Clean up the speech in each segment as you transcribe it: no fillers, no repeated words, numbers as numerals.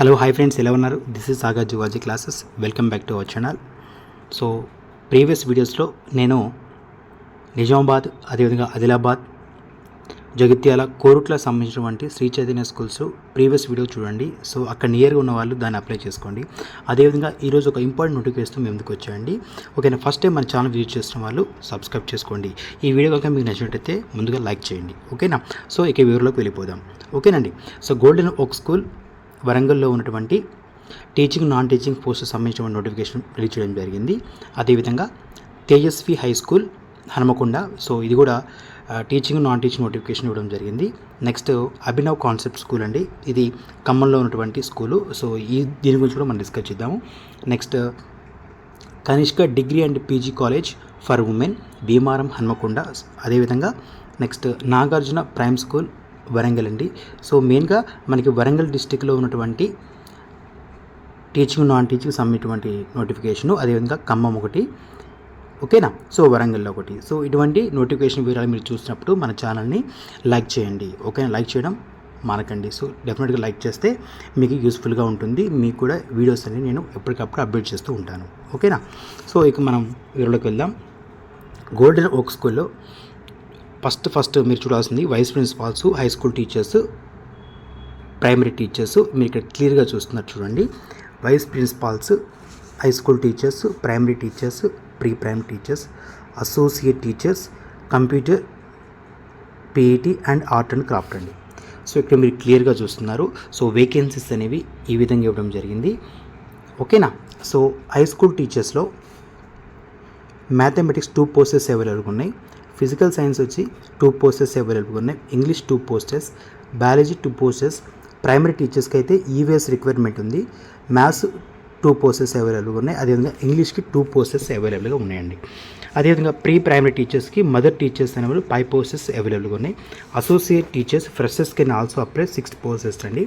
Hello hi friends, ఎలా ఉన్నారు? This is Sagar zoology classes. Welcome back to our channel. So previous వీడియోస్లో నేను నిజామాబాద్, అదేవిధంగా ఆదిలాబాద్, జగిత్యాల, కోరుట్లకు సంబంధించినటువంటి Shri Chaitanya schools previous video చూడండి. సో అక్కడ నియర్గా ఉన్న వాళ్ళు దాన్ని అప్లై చేసుకోండి. అదేవిధంగా ఈరోజు ఒక ఇంపార్టెంట్ నోటిఫికేషన్ మేము ముందుకు వచ్చాయండి. ఓకేనా? ఫస్ట్ టైం మన ఛానల్ విజిట్ చేస్తున్న వాళ్ళు సబ్స్క్రైబ్ చేసుకోండి. ఈ వీడియో కనుక మీకు నచ్చినట్టయితే ముందుగా లైక్ చేయండి. ఓకేనా? సో ఇక వీడియోలోకి వెళ్ళిపోదాం. ఓకేనండి. సో గోల్డెన్ ఓక్ స్కూల్ వరంగల్లో ఉన్నటువంటి టీచింగ్, నాన్ టీచింగ్ పోస్టుకు సంబంధించిన నోటిఫికేషన్ రిలీజ్ చేయడం జరిగింది. అదేవిధంగా Tejaswi high school Hanamkonda, so ఇది కూడా టీచింగ్, నాన్ టీచింగ్ నోటిఫికేషన్ ఇవ్వడం జరిగింది. నెక్స్ట్ అభినవ్ కాన్సెప్ట్ స్కూల్ అండి, ఇది ఖమ్మంలో ఉన్నటువంటి స్కూలు. సో దీని గురించి కూడా మనం డిస్కస్ చేద్దాము. Next Kanishka degree and PG college for women, Bheemaram, Hanamkonda. అదేవిధంగా next Nagarjuna prime school Warangal అండి. సో మెయిన్గా మనకి వరంగల్ డిస్టిక్లో ఉన్నటువంటి టీచింగ్, నాన్ టీచింగ్ సంబంధించినటువంటి నోటిఫికేషను, అదేవిధంగా ఖమ్మం ఒకటి. ఓకేనా? సో వరంగల్లో ఒకటి. సో ఇటువంటి నోటిఫికేషన్ వివరాలు మీరు చూసినప్పుడు మన ఛానల్ని లైక్ చేయండి. ఓకేనా? లైక్ చేయడం మానకండి. సో డెఫినెట్గా లైక్ చేస్తే మీకు యూస్ఫుల్గా ఉంటుంది. మీకు కూడా వీడియోస్ అనేవి నేను ఎప్పటికప్పుడు అప్డేట్ చేస్తూ ఉంటాను. ఓకేనా? సో ఇక మనం వీడియోలోకి వెళ్దాం. గోల్డెన్ ఓక్ స్కూల్లో ఫస్ట్ మీరు చూడాల్సింది vice principals, high school teachers, primary teachers. మీరు ఇక్కడ క్లియర్గా చూస్తున్నారు చూడండి. Vice principals, high school teachers, primary teachers, pre primary teachers, associate teachers, computer, PET and art and craft అండి. సో ఇక్కడ మీరు క్లియర్గా చూస్తున్నారు. సో వేకెన్సీస్ అనేవి ఈ విధంగా ఇవ్వడం జరిగింది. ఓకేనా? సో హై స్కూల్ టీచర్స్లో మ్యాథమెటిక్స్ 2 పోస్టెస్ అవైలబుల్గా ఉన్నాయి. ఫిజికల్ సైన్స్ వచ్చి 2 పోస్టెస్ అవైలబుల్గా ఉన్నాయి. English 2 posts, biology 2 posts. Primary టీచర్స్కి అయితే ఈవీఎస్ రిక్వైర్మెంట్ ఉంది. మ్యాథ్స్ 2 పోస్టెస్ అవైలబుల్గా ఉన్నాయి. అదేవిధంగా ఇంగ్లీష్కి 2 పోస్టెస్ అవైలబుల్గా ఉన్నాయండి. అదేవిధంగా ప్రీ ప్రైమరీ టీచర్స్కి మదర్ టీచర్స్ అనేవి 5 పోస్టెస్ అవైలబుల్గా ఉన్నాయి. Associate teachers freshers can also apply 6 posts అండి.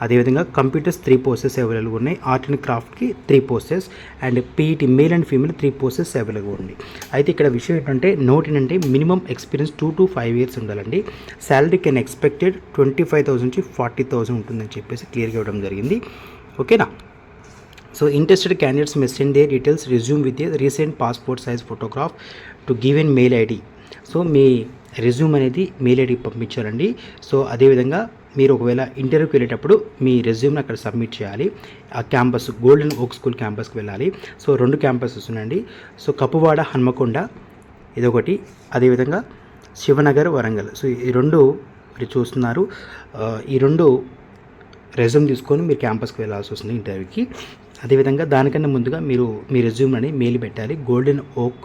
అదేవిధంగా కంప్యూటర్స్ 3 పోస్టెస్ అవైలబుల్గా ఉన్నాయి. ఆర్ట్ అండ్ క్రాఫ్ట్కి 3 posts and PET male and female 3 posts అవైలబుల్గా ఉంది. అయితే ఇక్కడ విషయం ఏంటంటే నోట్ ఏంటంటే మినిమం ఎక్స్పీరియన్స్ 2 to 5 years ఉండాలండి. శాలరీ కెన్ ఎక్స్పెక్టెడ్ 25,000 నుంచి 40,000 ఉంటుందని చెప్పేసి క్లియర్గా ఇవ్వడం జరిగింది. ఓకేనా? So interested candidates may send their details, resume with a recent passport size photograph to given mail ID. So me resume అనేది మెయిల్ ఐడికి పంపించాలండి. సో అదేవిధంగా మీరు ఒకవేళ ఇంటర్వ్యూకి వెళ్ళేటప్పుడు మీ రెజ్యూమ్ని అక్కడ సబ్మిట్ చేయాలి. ఆ క్యాంపస్ గోల్డెన్ ఓక్ స్కూల్ క్యాంపస్కి వెళ్ళాలి. సో 2 క్యాంపసెస్ ఉన్నాయండి. సో కపువాడ, హన్మకొండ ఇదొకటి, అదేవిధంగా శివనగర్, వరంగల్. సో ఈ 2 మీరు చూస్తున్నారు. ఈ 2 రెజ్యూమ్ తీసుకొని మీరు క్యాంపస్కి వెళ్ళాల్సి వస్తుంది ఇంటర్వ్యూకి. అదేవిధంగా దానికన్నా ముందుగా మీరు మీ రెజ్యూమ్ అని మెయిల్ పెట్టాలి. గోల్డెన్ ఓక్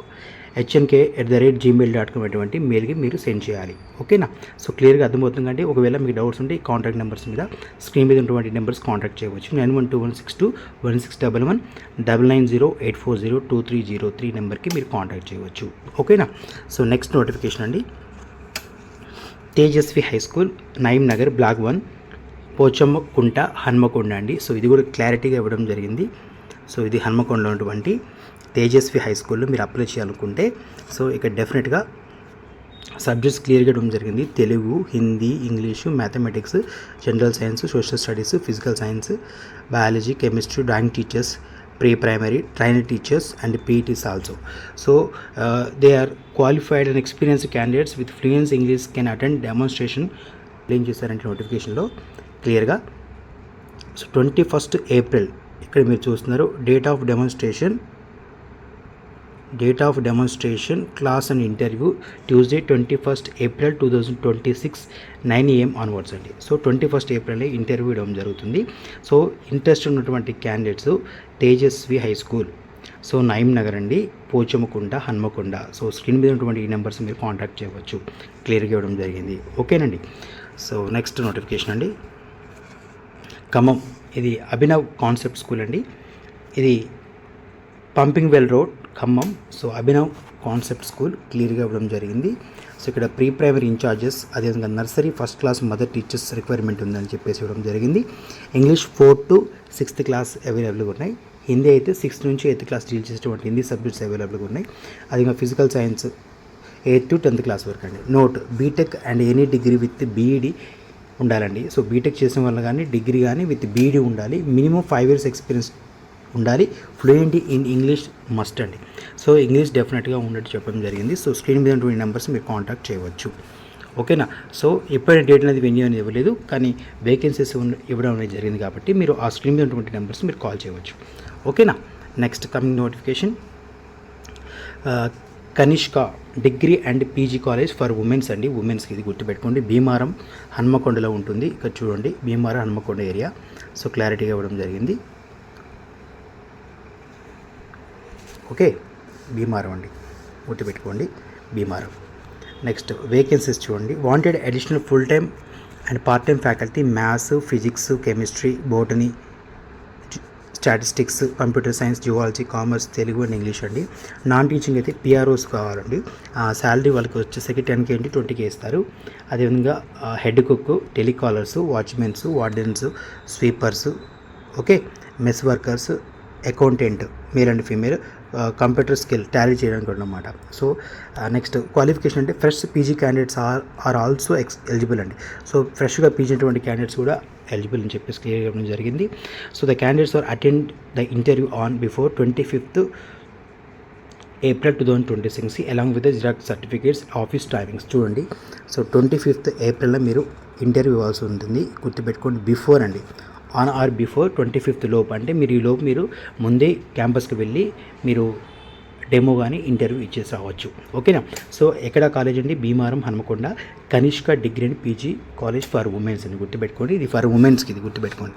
HNK@gmail.com అటువంటి మెయిల్కి మీరు సెండ్ చేయాలి. ఓకేనా? సో క్లియర్గా అర్థమవుతుంది. అంటే ఒకవేళ మీకు డౌట్స్ ఉంటే ఈ కాంటాక్ట్ నెంబర్స్ మీద స్క్రీన్ మీద ఉన్నటువంటి నెంబర్స్ కాంటాక్ట్ చేయవచ్చు. 9121621611 9908402303 నెంబర్కి మీరు కాంటాక్ట్ చేయవచ్చు. ఓకేనా? సో నెక్స్ట్ నోటిఫికేషన్ అండి, Tejaswi high school, Nayeem Nagar, block 1, Pochammakunta, Hanamkonda అండి. సో ఇది కూడా క్లారిటీగా ఇవ్వడం జరిగింది. సో ఇది హన్మకొండలో ఉన్నటువంటి తేజస్వి హై స్కూల్లో మీరు అప్లై చేయాలనుకుంటే సో ఇక్కడ డెఫినెట్గా సబ్జెక్ట్స్ క్లియర్గా ఇవ్వడం జరిగింది. Telugu, Hindi, English, mathematics, general science, social studies, physical science, biology, chemistry, drawing teachers, pre primary, trainee teachers and PETs also. So they are qualified and experienced candidates with fluence English can attend demonstration. ఏం చేశారంటే నోటిఫికేషన్లో క్లియర్గా so 21st April ఇక్కడ మీరు చూస్తున్నారు. Date of demonstration class and interview Tuesday 21st April 2026 9 AM onwards అండి. So 21st April interview ఇవ్వడం జరుగుతుంది. సో ఇంట్రెస్ట్ ఉన్నటువంటి candidates Tejaswi high school, so Nayeem Nagar అండి, పోచమ్మకుంట, హన్మకొండ. సో స్క్రీన్ మీద ఉన్నటువంటి ఈ నెంబర్స్ మీరు కాంటాక్ట్ చేయవచ్చు. క్లియర్గా ఇవ్వడం జరిగింది. ఓకేనండి? సో నెక్స్ట్ నోటిఫికేషన్ అండి, ఖమ్మం, ఇది అభినవ్ కాన్సెప్ట్ స్కూల్ అండి. ఇది pumping well road, Khammam. So Abhinav concept school క్లియర్గా ఇవ్వడం జరిగింది. సో ఇక్కడ ప్రీ ప్రైమరీ ఇన్ఛార్జెస్, అదేవిధంగా nursery, first class, mother teachers requirement ఉందని చెప్పేసి ఇవ్వడం జరిగింది. ఇంగ్లీష్ 4 to 6th class అవైలబుల్గా ఉన్నాయి. హిందీ అయితే 6th నుంచి 8th class డీల్ చేసేటువంటి హిందీ సబ్జెక్ట్స్ అవైలబుల్గా ఉన్నాయి. అదేవిధంగా physical science 8th to 10th class వరకు అండి. Note BTech and any degree with BEd ఉండాలండి. సో బీటెక్ చేసిన వల్ల కానీ డిగ్రీ కానీ విత్ బీఈడీ ఉండాలి. మినిమం 5 years ఎక్స్పీరియన్స్ ఉండాలి. ఫ్లూయెంట్ ఇన్ ఇంగ్లీష్ మస్ట్ అండి. సో ఇంగ్లీష్ డెఫినెట్గా ఉన్నట్టు చెప్పడం జరిగింది. సో స్క్రీన్ మీద ఉన్నటువంటి నెంబర్స్ మీరు కాంటాక్ట్ చేయవచ్చు. ఓకేనా. సో ఎప్పుడైనా డేట్ అనేది వెన్యూ అనేది ఇవ్వలేదు, కానీ వేకెన్సీస్ ఇవ్వడం అనేది జరిగింది కాబట్టి మీరు ఆ స్క్రీన్ మీద ఉన్నటువంటి నెంబర్స్ మీరు కాల్ చేయవచ్చు. ఓకేనా. Next coming notification, Kanishka degree and PG college for women's అండి. ఉమెన్స్కి ఇది గుర్తుపెట్టుకోండి. భీమారం హన్మకొండలో ఉంటుంది. ఇక్కడ చూడండి, భీమారం హన్మకొండ ఏరియా. సో క్లారిటీగా ఇవ్వడం జరిగింది. ఓకే, భీమారం అండి, గుర్తుపెట్టుకోండి, భీమారం. నెక్స్ట్ వేకెన్సీస్ చూడండి. Wanted additional full time and part time faculty maths, physics, chemistry, botany, statistics, computer science, geology, commerce, Telugu and English అండి. నాన్ టీచింగ్ అయితే పిఆర్ఓస్ కావాలండి. శాలరీ వాళ్ళకి వచ్చేసరికి 10K నుండి 20K ఇస్తారు. అదేవిధంగా head cook, telecallers, watchmens, wardens, sweepers, okay, mess workers, accountant, male and female, computer skill tally చేయడానికి అన్నమాట. సో నెక్స్ట్ క్వాలిఫికేషన్ అంటే fresh PG candidates are also eligible అండి. సో ఫ్రెష్గా పీజీ అటువంటి క్యాండిడేట్స్ కూడా ఎలిజిబుల్ అని చెప్పేసి క్లియర్ చేయడం జరిగింది. So the candidates are attend the interview on before 25th April 2026 along with the xerox certificates, office timings చూడండి. సో 25th April మీరు ఇంటర్వ్యూ ఇవ్వాల్సి ఉంటుంది. గుర్తుపెట్టుకోండి, బిఫోర్ అండి, ఆన్ ఆర్ బిఫోర్ 25th లోపు. అంటే మీరు ఈ లోపు మీరు ముందే క్యాంపస్కి వెళ్ళి మీరు డెమో కానీ ఇంటర్వ్యూ ఇచ్చేసి రావచ్చు. ఓకేనా. సో ఎక్కడ కాలేజ్ అండి? Bheemaram Hanamkonda Kanishka degree and PG college for womens అని గుర్తుపెట్టుకోండి. ఇది ఫర్ ఉమెన్స్కి, ఇది గుర్తుపెట్టుకోండి.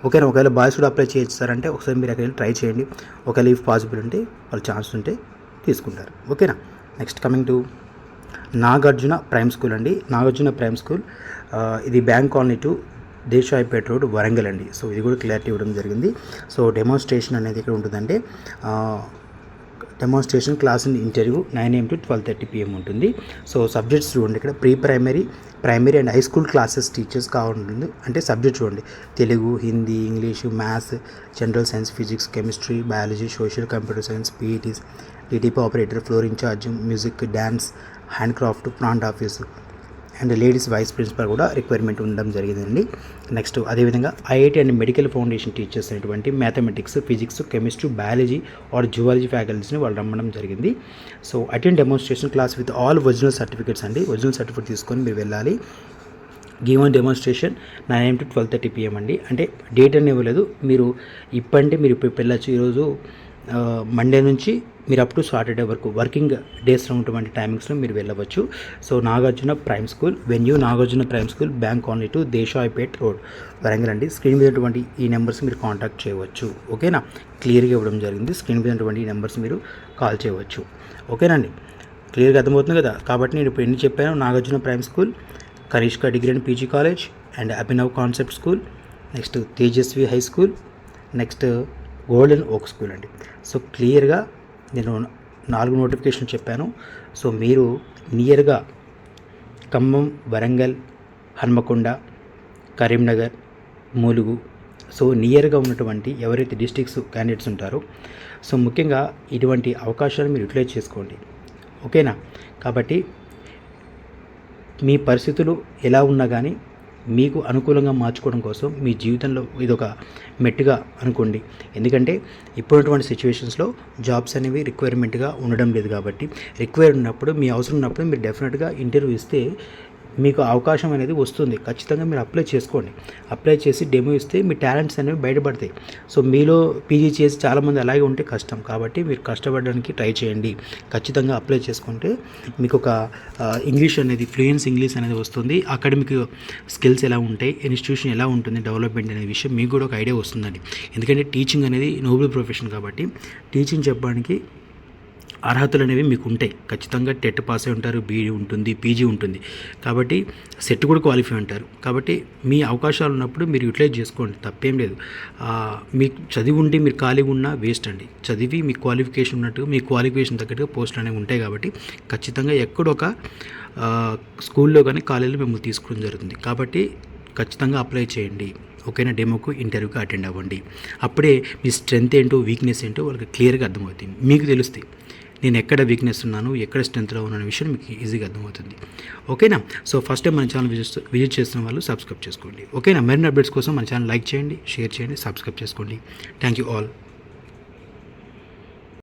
ఓకేనా. ఒకవేళ బాయ్స్ కూడా అప్లై చేస్తారంటే ఒకసారి మీరు అక్కడ ట్రై చేయండి. ఒకవేళ ఇఫ్ పాసిబుల్ ఉంటే వాళ్ళ ఛాన్స్ ఉంటే తీసుకుంటారు. ఓకేనా. Next coming to Nagarjuna prime school అండి. నాగార్జున ప్రైమ్ స్కూల్ ఇది bank colony to Desaipet road, Warangal అండి. సో ఇది కూడా క్లారిటీ ఇవ్వడం జరిగింది. సో డెమోన్స్ట్రేషన్ అనేది ఇక్కడ ఉంటుందంటే demonstration class and interview 9 AM to 12:30 PM ఉంటుంది. సో సబ్జెక్ట్స్ చూడండి, ఇక్కడ primary and high school classes teachers కావాలంటుంది. అంటే సబ్జెక్ట్ చూడండి, Telugu, Hindi, English, maths, general science, physics, chemistry, biology, social, computer science, PETs, DTP operator, floor in-charge, music, dance, hand craft, plant office and ladies vice principal కూడా requirement ఉండడం జరిగిందండి. Next అదేవిధంగా IIT and medical foundation teachers అనేటువంటి mathematics, physics, chemistry, biology or zoology ఫ్యాకల్టీస్ని వాళ్ళు రమ్మడం జరిగింది. So attend demonstration class with all original certificates అండి. Original certificate తీసుకొని మీరు వెళ్ళాలి. Given demonstration 9 AM to 12:30 PM అండి. అంటే డేట్ అని ఇవ్వలేదు. మీరు ఇప్పంటే మీరు ఇప్పుడు వెళ్ళచ్చు. ఈరోజు మండే నుంచి మీరు అప్ టు సాటర్డే వరకు వర్కింగ్ డేస్లో ఉన్నటువంటి టైమింగ్స్లో మీరు వెళ్ళవచ్చు. So Nagarjuna prime school venue, Nagarjuna prime school, bank colony to Desaipet road, Warangal అండి. స్క్రీన్ మీద ఉన్నటువంటి ఈ నెంబర్స్ మీరు కాంటాక్ట్ చేయవచ్చు. ఓకేనా. క్లియర్గా ఇవ్వడం జరిగింది. స్క్రీన్ మీద ఉన్నటువంటి ఈ నెంబర్స్ మీరు కాల్ చేయవచ్చు. ఓకేనండి. క్లియర్గా అర్థమవుతుంది కదా. కాబట్టి నేను ఇప్పుడు ఎన్ని చెప్పాను, Nagarjuna prime school, Kanishka degree and PG college and Abhinav concept school, next Tejaswi high school, next golden oak school అండి. సో క్లియర్గా నేను 4 నోటిఫికేషన్ చెప్పాను. సో మీరు నియర్గా ఖమ్మం, వరంగల్, హన్మకొండ, కరీంనగర్, ములుగు, సో నియర్గా ఉన్నటువంటి ఎవరైతే డిస్ట్రిక్ట్స్ క్యాండిడేట్స్ ఉంటారో సో ముఖ్యంగా ఇటువంటి అవకాశాలు మీరు యూటిలైజ్ చేసుకోండి. ఓకేనా. కాబట్టి మీ పరిస్థితులు ఎలా ఉన్నా కానీ మీకు అనుకూలంగా మార్చుకోవడం కోసం మీ జీవితంలో ఇదొక మెట్టుగా అనుకోండి. ఎందుకంటే ఇప్పుడున్నటువంటి సిచ్యువేషన్స్లో జాబ్స్ అనేవి రిక్వైర్మెంట్గా ఉండడం లేదు. కాబట్టి రిక్వైర్ ఉన్నప్పుడు, మీ అవసరం ఉన్నప్పుడు మీరు డెఫినెట్గా ఇంటర్వ్యూ ఇస్తే మీకు అవకాశం అనేది వస్తుంది. ఖచ్చితంగా మీరు అప్లై చేసుకోండి. అప్లై చేసి డెమో ఇస్తే మీ టాలెంట్స్ అనేవి బయటపడతాయి. సో మీలో పీజీ చేసి చాలామంది అలాగే ఉంటే కష్టం. కాబట్టి మీరు కష్టపడడానికి ట్రై చేయండి. ఖచ్చితంగా అప్లై చేసుకుంటే మీకు ఒక ఇంగ్లీష్ అనేది, ఫ్లూయెన్స్ ఇంగ్లీష్ అనేది వస్తుంది. అకాడమిక్ స్కిల్స్ ఎలా ఉంటాయి, ఇన్స్టిట్యూషన్ ఎలా ఉంటుంది, డెవలప్మెంట్ అనే విషయం మీకు కూడా ఒక ఐడియా వస్తుందండి. ఎందుకంటే టీచింగ్ అనేది నోబెల్ ప్రొఫెషన్ కాబట్టి టీచింగ్ చెప్పడానికి అర్హతలు అనేవి మీకు ఉంటాయి. ఖచ్చితంగా టెట్ పాస్ అయి ఉంటారు, బీఈడీ ఉంటుంది, పీజీ ఉంటుంది. కాబట్టి సెట్ కూడా క్వాలిఫై ఉంటారు. కాబట్టి మీ అవకాశాలు ఉన్నప్పుడు మీరు యూటిలైజ్ చేసుకోండి, తప్పేం లేదు. మీకు చదివి ఉండి మీరు ఖాళీగా ఉన్నా వేస్ట్ అండి. చదివి మీ క్వాలిఫికేషన్ ఉన్నట్టుగా, మీ క్వాలిఫికేషన్ తగ్గట్టుగా పోస్టులు అనేవి ఉంటాయి. కాబట్టి ఖచ్చితంగా ఎక్కడొక స్కూల్లో కానీ కాలేజీలో మిమ్మల్ని తీసుకోవడం జరుగుతుంది. కాబట్టి ఖచ్చితంగా అప్లై చేయండి. ఓకేనా. డెమోకు, ఇంటర్వ్యూకి అటెండ్ అవ్వండి. అప్పుడే మీ స్ట్రెంత్ ఏంటో, వీక్నెస్ ఏంటో వాళ్ళకి క్లియర్గా అర్థమవుతుంది, మీకు తెలుస్తాయి. నేను ఎక్కడ వీక్నెస్ ఉన్నాను, ఎక్కడ స్ట్రెంత్లో ఉన్న విషయం మీకు ఈజీగా అర్థమవుతుంది. ఓకేనా? సో ఫస్ట్ టైం మన ఛానల్ విజిట్ చేస్తున్న వాళ్ళు సబ్స్క్రైబ్ చేసుకోండి. ఓకేనా? మరిన్ని అప్డేట్స్ కోసం మన ఛానల్ లైక్ చేయండి, షేర్ చేయండి, సబ్స్క్రైబ్ చేసుకోండి. Thank you all.